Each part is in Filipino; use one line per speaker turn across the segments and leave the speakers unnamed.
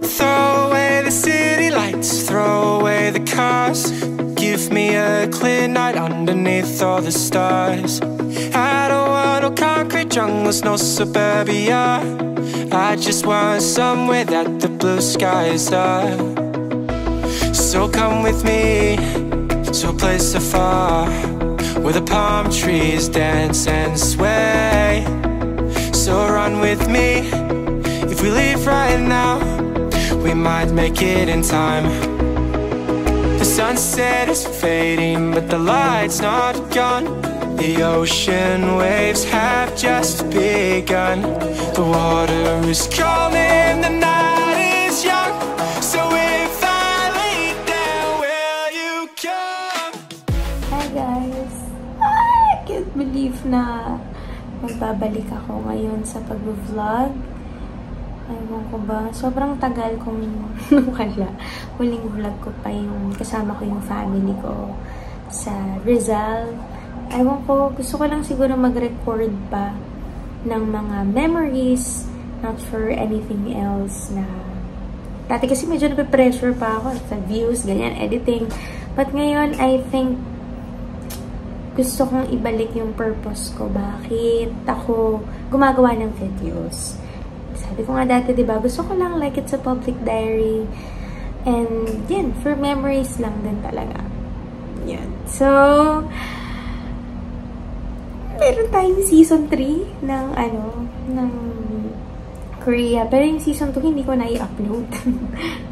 Throw away the city lights, throw away the cars. Give me a clear night underneath all the stars. I don't want no concrete jungles, no suburbia. I just want somewhere that the blue skies are. So come with me to a place afar, where the palm trees dance and sway. So run with me. If we leave right now, we might make it in time. The sunset is fading, but the light's not gone. The ocean waves have just begun. The water is calling, the night is young. So if I lay down, will you come?
Hi guys! I can't believe na magbabalik ako ngayon sa pag-vlog. Ewan ko ba, sobrang tagal kong wala. Huling vlog ko pa yung kasama ko yung family ko sa Rizal. Ewan ko, gusto ko lang siguro mag-record pa ng mga memories, not for anything else na... Dati kasi medyo nape-pressure pa ako sa views, ganyan, editing. But ngayon, I think gusto kong ibalik yung purpose ko. Bakit ako gumagawa ng videos? Sabi ko nga dati, diba, gusto ko lang like it's a public diary. And, yan, for memories lang din talaga. Yan. So, meron tayong season 3 ng, ng Korea. Pero yung season 2, hindi ko na-i-upload.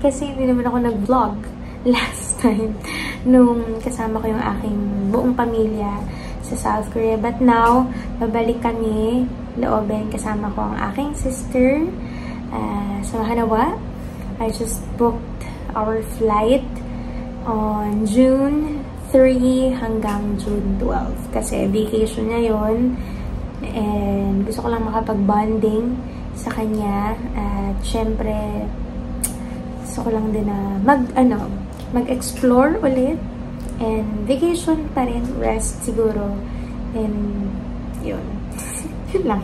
Kasi hindi naman ako nag-vlog last time nung kasama ko yung aking buong pamilya sa South Korea. But now, babalik kami looben kasama ko ang aking sister sa Hanawa. I just booked our flight on June 3 hanggang June 12 kasi vacation niya yun and gusto ko lang makapag-bonding sa kanya at syempre gusto ko lang din na mag-explore ulit and vacation pa rin, rest siguro and yun. Yun lang.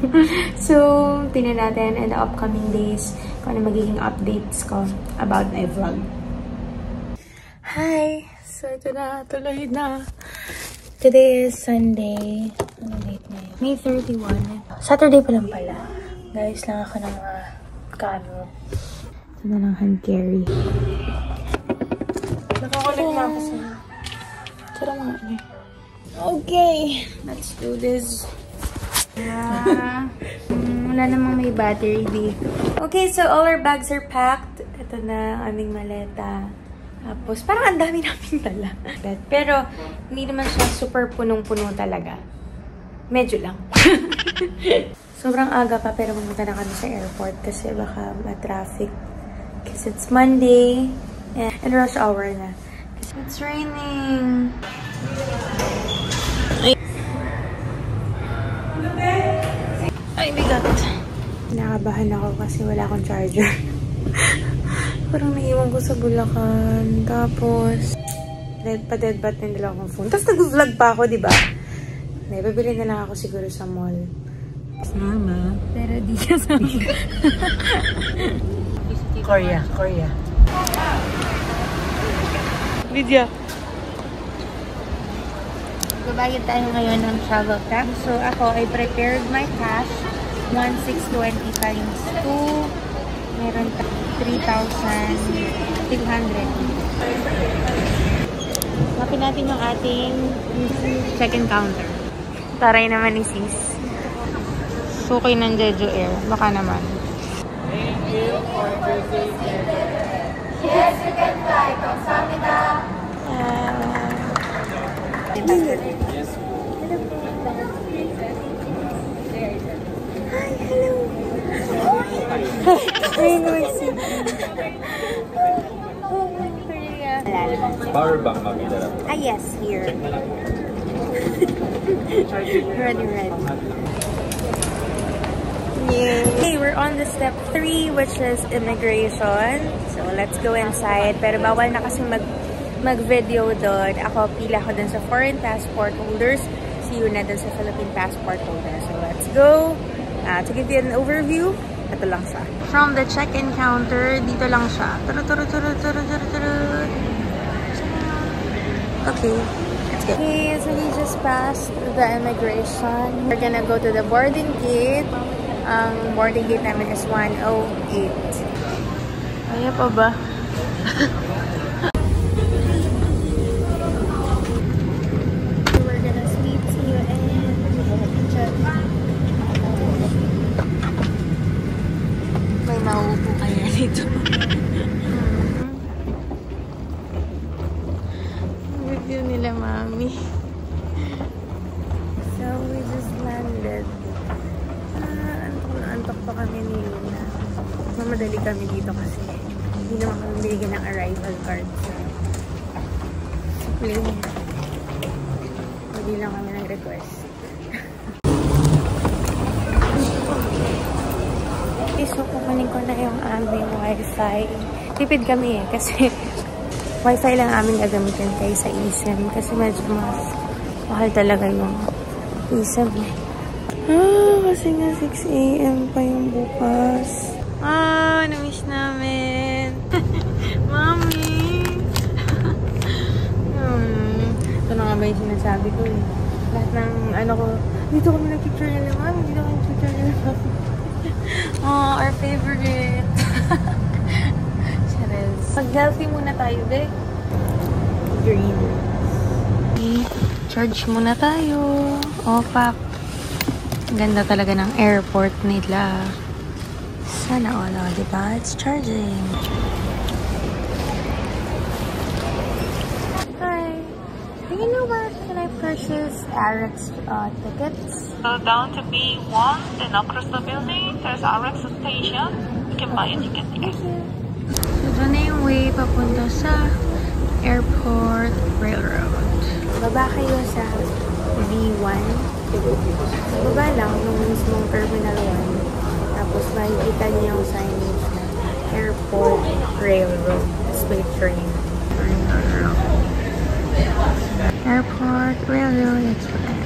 So, tingnan natin in the upcoming days kung ano magiging updates ko about my vlog. Hi! So, ito na. Tuloy na. Today is Sunday. Ano date na yun? May 31. Saturday pa lang pala. Guys, lang ako ng mga kano. Ito na lang hand carry. Nakakulit na ako sa... Tara mga ano. Okay! Let's do this. Wala namang may battery dito. Okay, so all our bags are packed. Ito na ang aming maleta. Tapos, parang ang dami namin dala. Pero, hindi naman siya super punong-puno talaga. Medyo lang. Sobrang aga pa, pero pumunta na kami sa airport kasi baka ma-traffic. Kasi it's Monday and rush hour na. It's raining. Ay, bigat. Nakabahan ako kasi wala akong charger. Parang naiwan ko sa Bulacan. Tapos, dead-bat na nila akong phone. Tapos nag-vlog pa ako, diba? Bibili na lang ako siguro sa mall. Mama. Pero di ka sa
Korea.
Video. Babayad tayo ngayon ng travel tax. So, ako, I prepared my cash. 1,620 times 2. Meron 3,200. Mapin natin yung ating check-in counter. Taray naman ni sis. Suki ng Jeju Air. Baka naman.
Thank you for choosing
Yes, you can fly. Kamsahamnida.
Yes.
Hi, hello. Very noisy.
Power bank makita.
Yes, here. Ready. Yay! We're on the step 3, which is immigration. So, let's go inside. Pero bawal na kasi mag-video doon. Ako, pila ko dun sa foreign passport holders. See you na dun sa Philippine passport holders. So, let's go. To give you an overview, Ito lang siya. From the check-in counter, dito lang siya. Okay, let's go. Okay, so we just passed the immigration. We're gonna go to the boarding gate. Ang boarding gate namin is 108. Ayaw pa ba? We're gonna sleep to you and check. May mauupo kaya dito. Review nila, mami. So, we just landed. Antok pa kami ni Luna. Mamadali kami dito kasi hindi naman kami binigyan ng arrival card sa plane. Hindi lang kami nag-request. So, kukunin ko na yung aming wifi. Tipid kami kasi wifi lang aming gagamitin kaysa eSIM kasi medyo mas mahal talaga yung eSIM. Kasi nga 6 AM pa yung bukas. Na-miss namin. Mami! Ito na nga ba yung sinasabi ko eh. Lahat ng ano ko, dito kami nag-picture nila, mami. Dito kami nag-picture nila, mami. Our favorite. Charles. Mag-selfie muna tayo, be. Green. Okay. Charge muna tayo. Opak. Ganda talaga ng airport nila. Sana all, diba? It's charging. Hi. Do you know where can I purchase RX tickets?
So down to B1, then across the building, there's RX station. You can buy a ticket there.
So, doon na yung way papunta sa Airport Railroad. Baba kayo sa B1. Baba lang nung mismong Terminal 1. Tapos makikita niyo yung signage na Airport Railroad. Split train. Airport Railroad Express.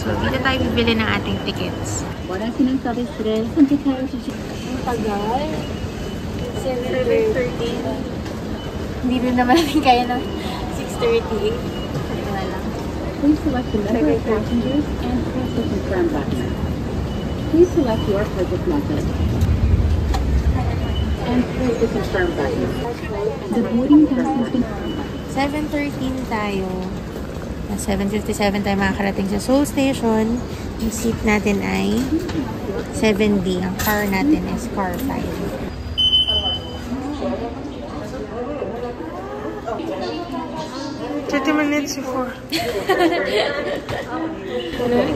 So, dito tayo bibili ng ating tickets.
원하시는 서비스를 선택하여 주시기
Tagal. 7:13. Hindi rin naman natin kaya ng 6:38. Ito na lang.
Please select the number of passengers and press the confirm button. Please select your purchase method and press the confirm button. The boarding pass has been
7:13 tayo. 7:57 tayo makakarating sa Seoul Station. Yung seat natin ay 7D. Ang car natin is car 5. 30 minutes before.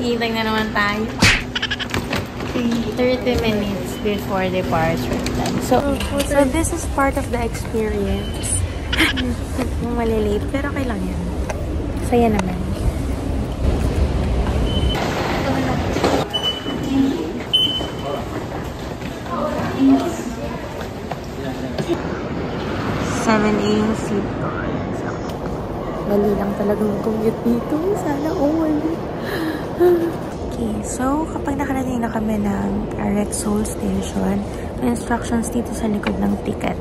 Hintay na naman tayo. 30 minutes before departure time. So this is part of the experience. Malilate, pero okay lang yan. Saya naman. 7 AM sleep on. So, dali lang talagang commute dito. Sana all. Okay, so kapag nakarating na kami ng RX Seoul Station, may instructions dito sa likod ng ticket.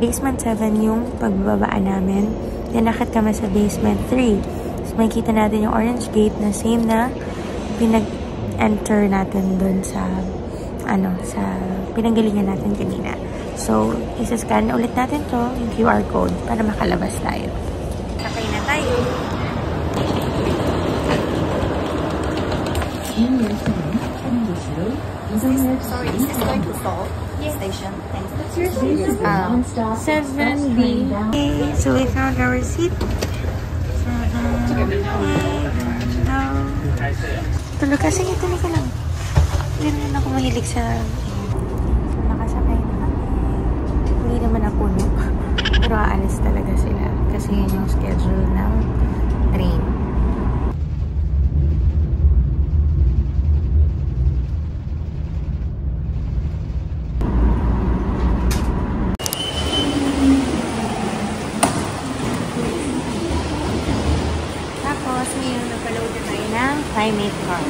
Basement 7 yung pagbababaan namin. Then, nakit kami sa basement 3. So, makikita natin yung orange gate na same na pinag-enter natin dun sa sa pinanggalingan natin kanina. So, isa-scan ulit natin to, yung QR code, para makalabas tayo. Sakay na tayo.
Sorry, is this going to Seoul Station? Thanks. What's your seat?
7B. Okay, so we found our seat. Tulog kasi, tulog ka lang. Hindi naman ako mahilig sa... So, nakasakay na kami. Hindi naman ako puno. Pero aalis talaga sila. Kasi yun yung schedule ng train. Tapos, ngayon napaload na tayo ng Primate Car.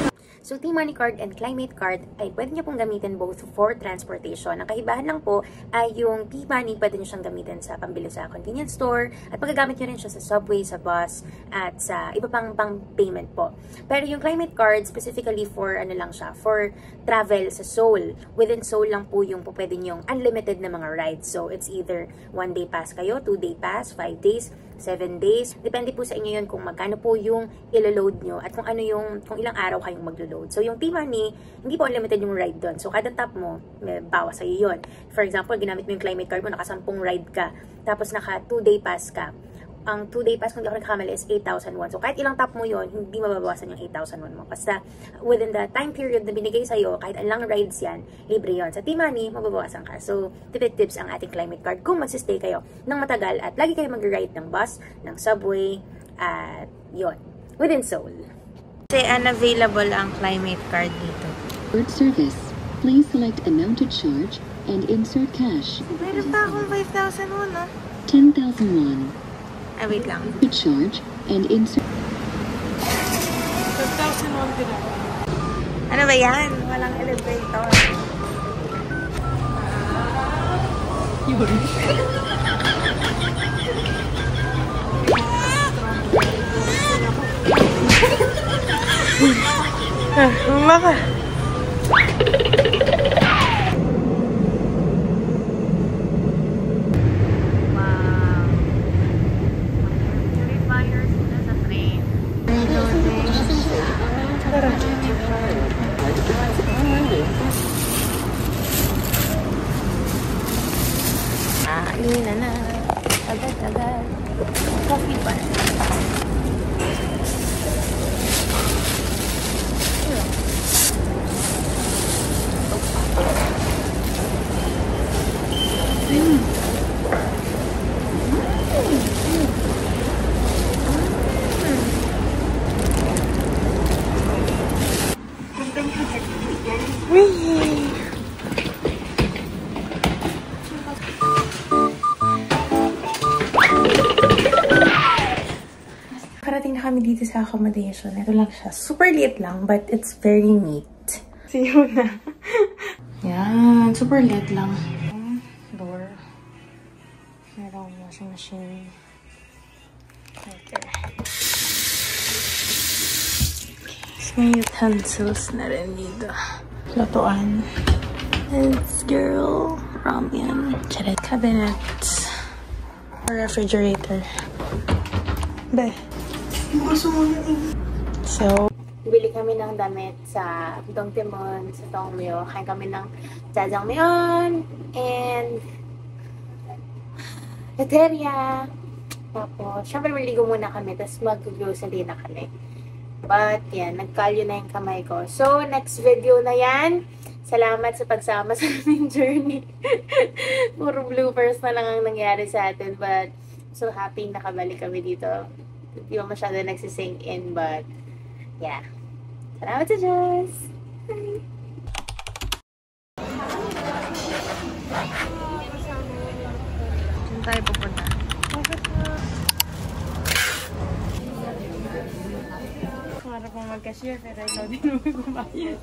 So, So, T-Money card and Climate card ay pwede nyo pong gamitin both for transportation. Ang kaibahan lang po ay yung T-Money pwede nyo siyang gamitin sa pambili sa convenience store at magagamit nyo rin siya sa subway, sa bus, at sa iba pang payment po. Pero yung Climate card, specifically for ano lang siya, for travel sa Seoul. Within Seoul lang po yung pwede nyong unlimited na mga rides. So, it's either 1-day pass kayo, 2-day pass, 5 days, 7 days. Depende po sa inyo yun kung magkano po yung ilo-load nyo at kung ano yung, kung ilang araw kayong maglo-load. So, yung T-Money, hindi po unlimited yung ride doon. So, kada tap mo, may bawas sa'yo yun. For example, ginamit mo yung Climate card mo, naka 10 ride ka, tapos naka 2-day pass ka. Ang 2-day pass, kung di ako nagkakamali, is 8,001. So, kahit ilang tap mo yun, hindi mababawasan yung 8,001 mo. Basta, within the time period na binigay sa'yo, kahit ilang rides yan, libre yun. Sa T-Money, mababawasan ka. So, tips ang ating Climate card kung magsistay kayo ng matagal at lagi kayo mag-ride ng bus, ng subway, at yun, within Seoul. Kasi unavailable ang Climate card dito.
Third service. Please select amount to charge and insert cash.
Meron pa akong 5,001, no?
10,001.
Ah, wait lang.
To charge and insert.
5,001 din ako. Ano ba yan? Walang elevator. Yun. Mama ka. Alina na. Agad-agad. Coffee bar. Parating na kami dito sa accommodation. Ito lang siya. Super liit lang, but it's very neat. See you na. Yan. Super liit lang. Door. Merong washing machine. Right there. So, may utensils na rin dito. Lutuan. Let's girl. Ramen. Chalet. Cabinet. Refrigerator. Be. So, bili kami ng damit sa Dongdaemun, sa Dongmyo. Kain kami ng jjajangmyeon and Eteria. Tapos, syempre maligo muna kami, tapos mag-grocery na kami. But, yan, nagkalyo na yung kamay ko. So, next video na yan. Salamat sa pagsama sa aming journey. Puro bloopers na lang ang nangyari sa atin. But, so happy nakabalik kami dito. Hindi mo masyado nagsisink in, but, yeah. Salamat sa Diyos! Bye! Saan tayo pupunta? Para pong mag-cashier, pero ikaw din mo gumayos.